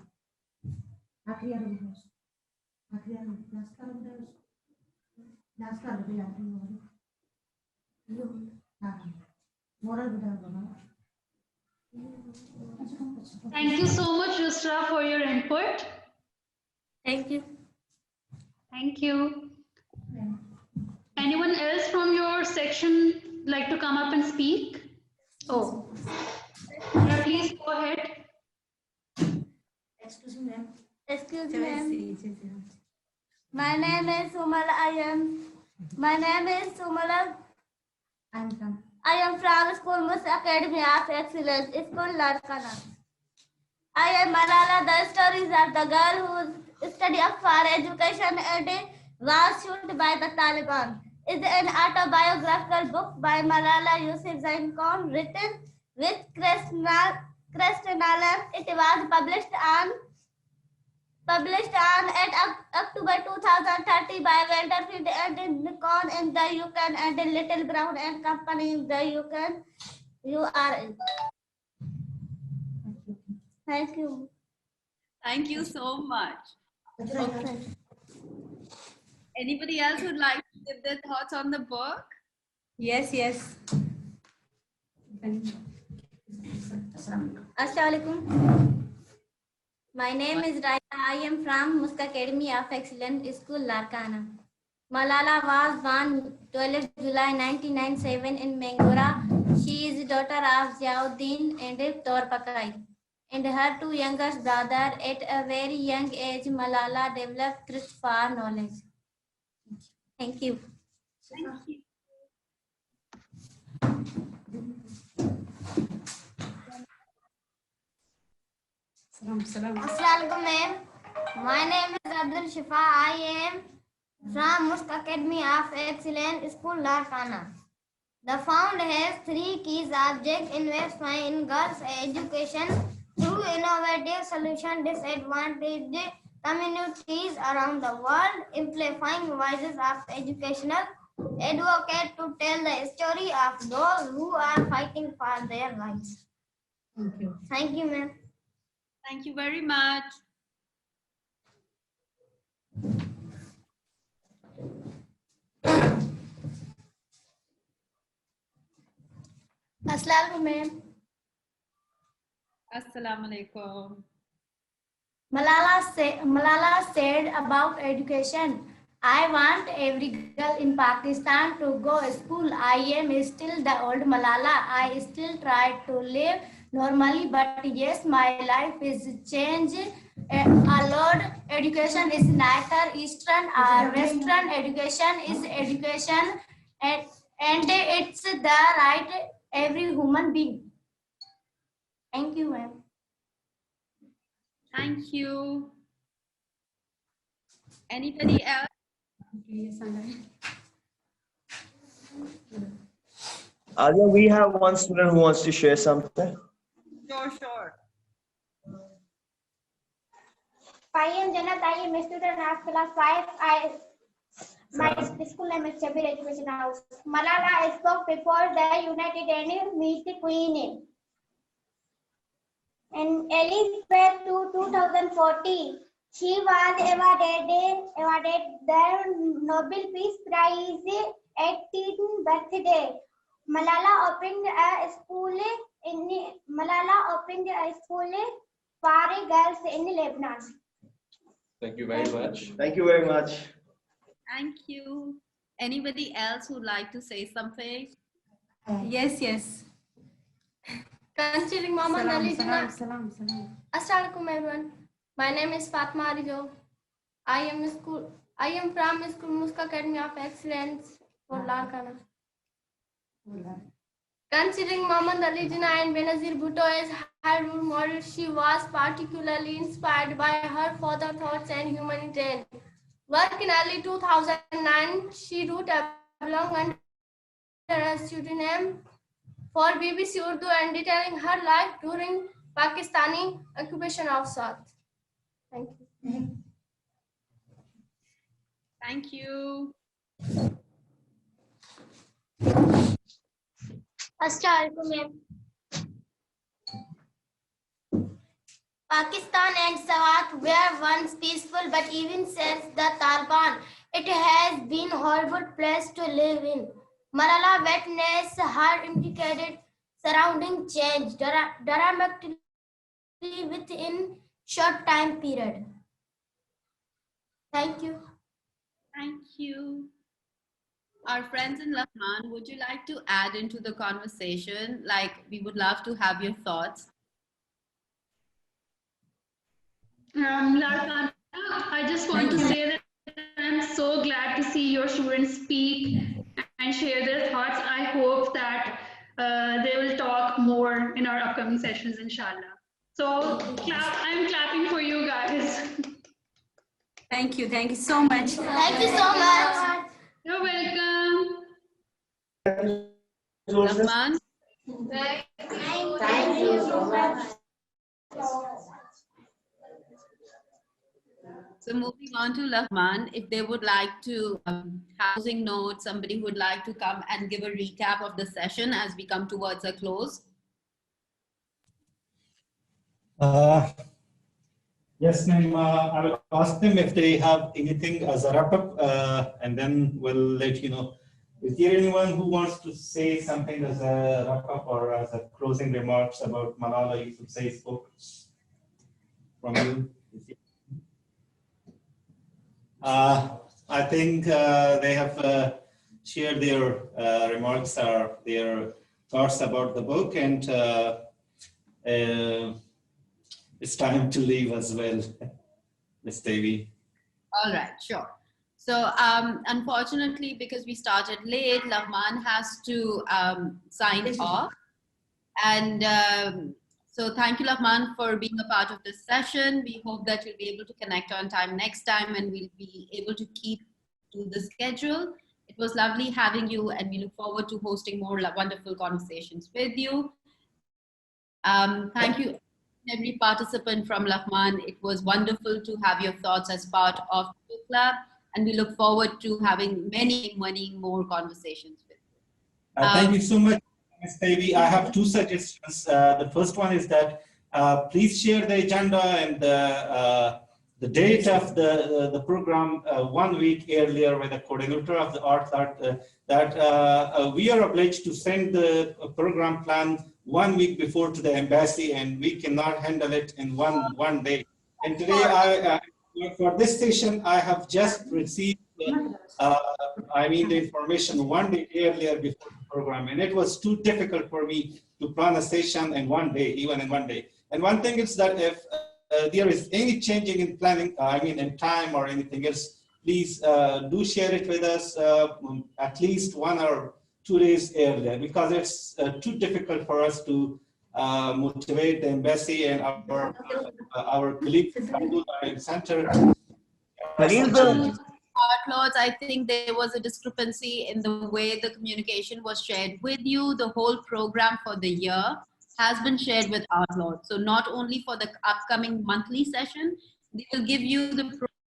Thank you so much, Yusra, for your input. Thank you. Thank you. Anyone else from your section like to come up and speak? Oh, yeah, please go ahead. Excuse me, ma'am. Excuse me. My name is Sumala. My name is Sumala. I am from School Musk Academy of Excellence, School Larkana. I am Malala. The stories of the girl who studied up for education and was shot by the Taliban. Is an autobiographical book by Malala Yousafzai Khan, written with Krishna Nalam. It was published on October 2030 by Vanderbilt and Nikon in the UK and Little Brown and Company in the UK, URL. Thank you. Thank you so much. Okay. Anybody else would like to give their thoughts on the book? Yes, yes. Assalamualaikum. My name is Raya. I am from Musk Academy of Excellence School, Larkana. Malala was born 12 July 1997 in Mangora. She is daughter of Ziauddin and Torpakai. And her two youngest brothers, at a very young age, Malala developed thirst for knowledge. Thank you. Thank you. Assalamualaikum, ma'am. My name is Abdul Shifa. I am from Musk Academy of Excellence School, Larkana. The fund has three key objects: investment in girls' education through innovative solutions, disadvantaged communities around the world, amplifying voices of educational advocates to tell the story of those who are fighting for their rights. Thank you. Thank you, ma'am. Thank you very much. Assalamualaikum, ma'am. Assalamualaikum. Malala said about education, I want every girl in Pakistan to go to school. I am still the old Malala. I still try to live normally, but yes, my life is changed a lot. Education is neither Eastern or Western. Education is education, and it's the right every human being. Thank you, ma'am. Thank you. Anybody else? Alia, we have one student who wants to share something. Sure. I am Janat. I am a student of class 5. My school name is Chabir Education House. Malala spoke before the United Nations with the Queen. In Elizabeth 2014, she was awarded the Nobel Peace Prize 18th birthday. Malala opened a school for girls in Lebanon. Thank you very much. Thank you very much. Thank you. Anybody else who'd like to say something? Yes. Considering Muhammad Ali Jinnah. Salam. Assalamualaikum everyone. My name is Fatma Arijo. I am from School Musk Academy of Excellence for Larkana. Considering Muhammad Ali Jinnah and Benazir Bhutto as her role model, she was particularly inspired by her father thoughts and humanitarian work. In early 2009, she wrote a blog under a pseudonym for BBC Urdu and detailing her life during Pakistani occupation of South. Thank you. Thank you. Assalamualaikum. Pakistan and Swat were once peaceful, but even since the Taliban, it has been a horrible place to live in. Malala witnessed her indicated surrounding change dramatically within short time period. Thank you. Thank you. Our friends in Laghman, would you like to add into the conversation? Like, we would love to have your thoughts. Larkana, I just want to say that I'm so glad to see your students speak and share their thoughts. I hope that they will talk more in our upcoming sessions, inshallah. So I'm clapping for you guys. Thank you so much. Thank you so much. You're welcome. Laghman? Thank you so much. So moving on to Laghman, if they would like to housing notes, somebody would like to come and give a recap of the session as we come towards a close. Yes, ma'am. I will ask them if they have anything as a wrap up, and then we'll let you know. Is there anyone who wants to say something as a wrap up or as a closing remarks about Malala Yousafzai's book from you? I think they have shared their remarks or their thoughts about the book, and it's time to leave as well, Ms. Devi. All right, sure. So unfortunately, because we started late, Laghman has to sign off. And so thank you, Laghman, for being a part of this session. We hope that you'll be able to connect on time next time, and we'll be able to keep to the schedule. It was lovely having you, and we look forward to hosting more wonderful conversations with you. Thank you, every participant from Laghman. It was wonderful to have your thoughts as part of the book club, and we look forward to having many more conversations with you. Thank you so much, Ms. Devi. I have two suggestions. The first one is that please share the agenda and the date of the program 1 week earlier with the coordinator of the art that we are obliged to send the program plan 1 week before to the embassy, and we cannot handle it in one day. And today, for this session, I have just received the information 1 day earlier before the program, and it was too difficult for me to plan a session in 1 day, even in 1 day. And one thing is that if there is any changing in planning, in time or anything else, please do share it with us at least 1 or 2 days earlier, because it's too difficult for us to motivate the embassy and our colleagues from the center. Claude, I think there was a discrepancy in the way the communication was shared with you. The whole program for the year has been shared with Outlaw. So not only for the upcoming monthly session, they will give you the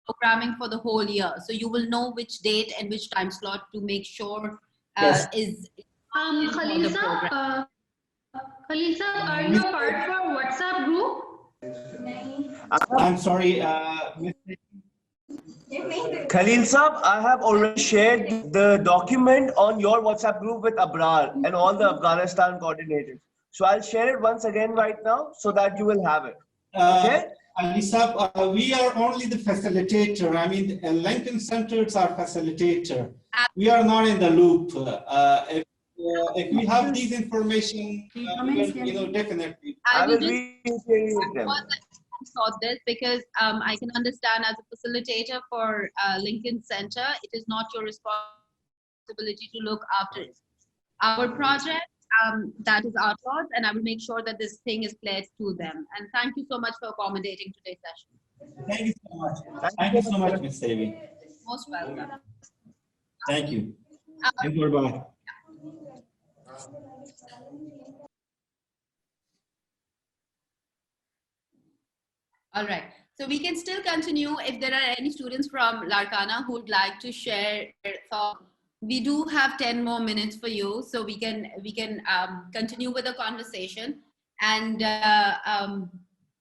programming for the whole year. So you will know which date and which time slot to make sure yes. is Khalisa, Khalisa, are you a part for WhatsApp group? I'm sorry, Khalil Saab, I have already shared the document on your WhatsApp group with Abrar and all the Afghanistan coordinators. So I'll share it once again right now so that you will have it. Okay? Alisa, we are only the facilitator. Lincoln Centers are facilitator. We are not in the loop. If we have these information, we will, definitely. I will sort this because I can understand as a facilitator for Lincoln Center, it is not your responsibility to look after our project. That is our thoughts, and I will make sure that this thing is clear to them. And thank you so much for accommodating today's session. Thank you so much. Thank you so much, Ms. Devi. Most welcome. Thank you. And goodbye. All right. So we can still continue if there are any students from Larkana who would like to share their thoughts. We do have 10 more minutes for you, so we can continue with the conversation and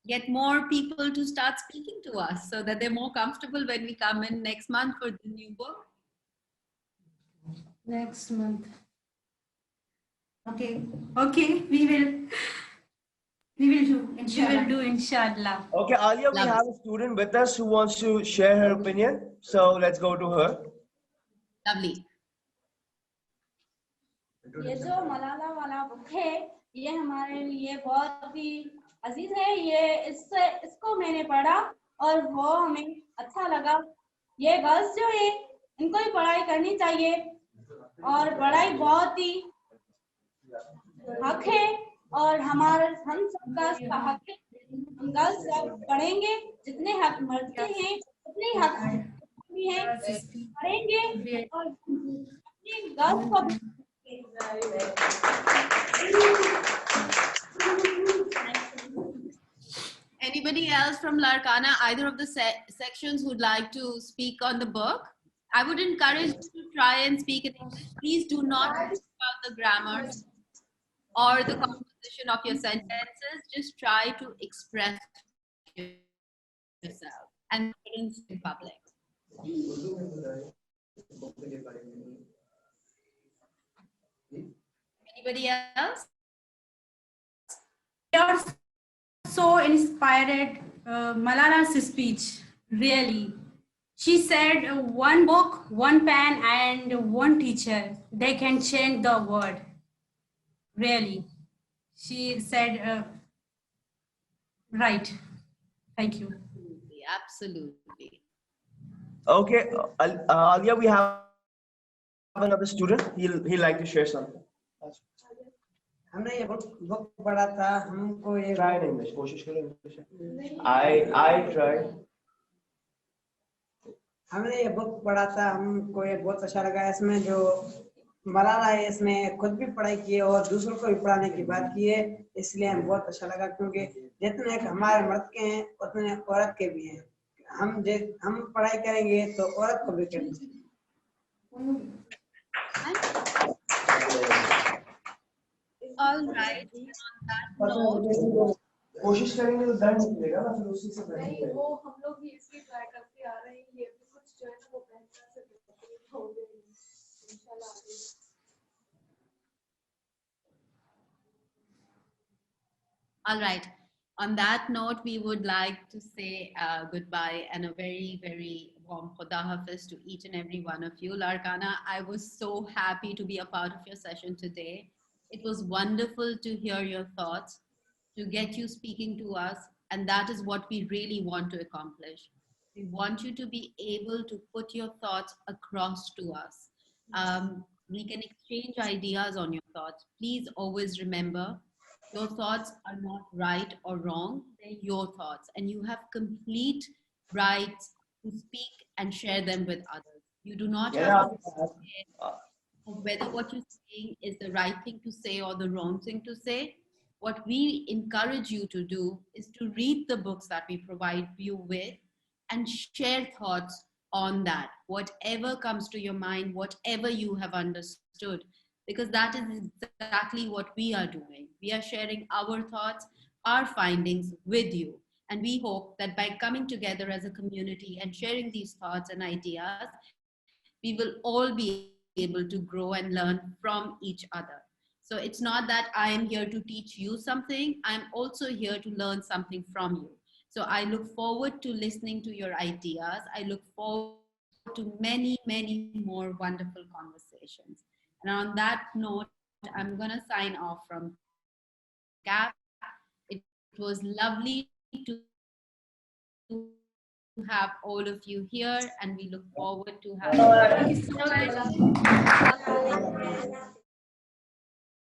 get more people to start speaking to us so that they're more comfortable when we come in next month for the new book. Next month. Okay. Okay, we will do, inshallah. We will do, inshallah. Okay, Alia, we have a student with us who wants to share her opinion. So let's go to her. Lovely. ये जो मलाला वाला book है ये हमारे लिए बहुत ही अजीज है। ये इसको मैंने पढ़ा और वो हमें अच्छा लगा। ये गर्ल्स जो है इनको भी पढ़ाई करनी चाहिए और पढ़ाई बहुत ही हक है और हम सबका हक है। गर्ल्स सब पढ़ेंगे, जितने हक मर्द के हैं उतने हक भी हैं, पढ़ेंगे और अपनी गर्ल्स को Anybody else from Larkana, either of the sections who would like to speak on the book? I would encourage you to try and speak in English. Please do not think about the grammar or the composition of your sentences. Just try to express yourself and in public. Anybody else? We are so inspired Malala's speech, really. She said one book, one pen and one teacher, they can change the world. Really. She said, right. Thank you. Absolutely. Okay, Alia, we have another student. He'll like to share something. हमने ये book पढ़ा था हमको ये Try in English. कोशिश करो English. I tried. हमने ये बुक पढ़ा था हमको ये बहुत अच्छा लगा इसमें जो मलाला है इसमें खुद भी पढ़ाई की है और दूसरों को भी पढ़ाने की बात की है इसलिए हमें बहुत अच्छा लगा क्योंकि जितने हमारे मर्द के हैं उतने औरत के भी हैं हम पढ़ाई करेंगे तो औरत को भी करेंगे All right. On that note, कोशिश करेंगे तो दंड निकलेगा ना फिर उसी से नहीं वो हम लोग भी इसकी ट्राई करते आ रहे हैं ये भी कुछ जो है ना वो बेहतर से बेहतर होंगे इंशाल्लाह आगे all right. On that note, we would like to say goodbye and a very, very warm Khuda Hafiz to each and every one of you. Larkana, I was so happy to be a part of your session today. It was wonderful to hear your thoughts, to get you speaking to us, and that is what we really want to accomplish. We want you to be able to put your thoughts across to us. We can exchange ideas on your thoughts. Please always remember your thoughts are not right or wrong, they're your thoughts, and you have complete rights to speak and share them with others. You do not have to say whether what you're saying is the right thing to say or the wrong thing to say. What we encourage you to do is to read the books that we provide you with and share thoughts on that, whatever comes to your mind, whatever you have understood, because that is exactly what we are doing. We are sharing our thoughts, our findings with you. And we hope that by coming together as a community and sharing these thoughts and ideas, we will all be able to grow and learn from each other. So it's not that I am here to teach you something, I'm also here to learn something from you. So I look forward to listening to your ideas. I look forward to many, many more wonderful conversations. And on that note, I'm going to sign off from CAP. It was lovely to have all of you here, and we look forward to having you.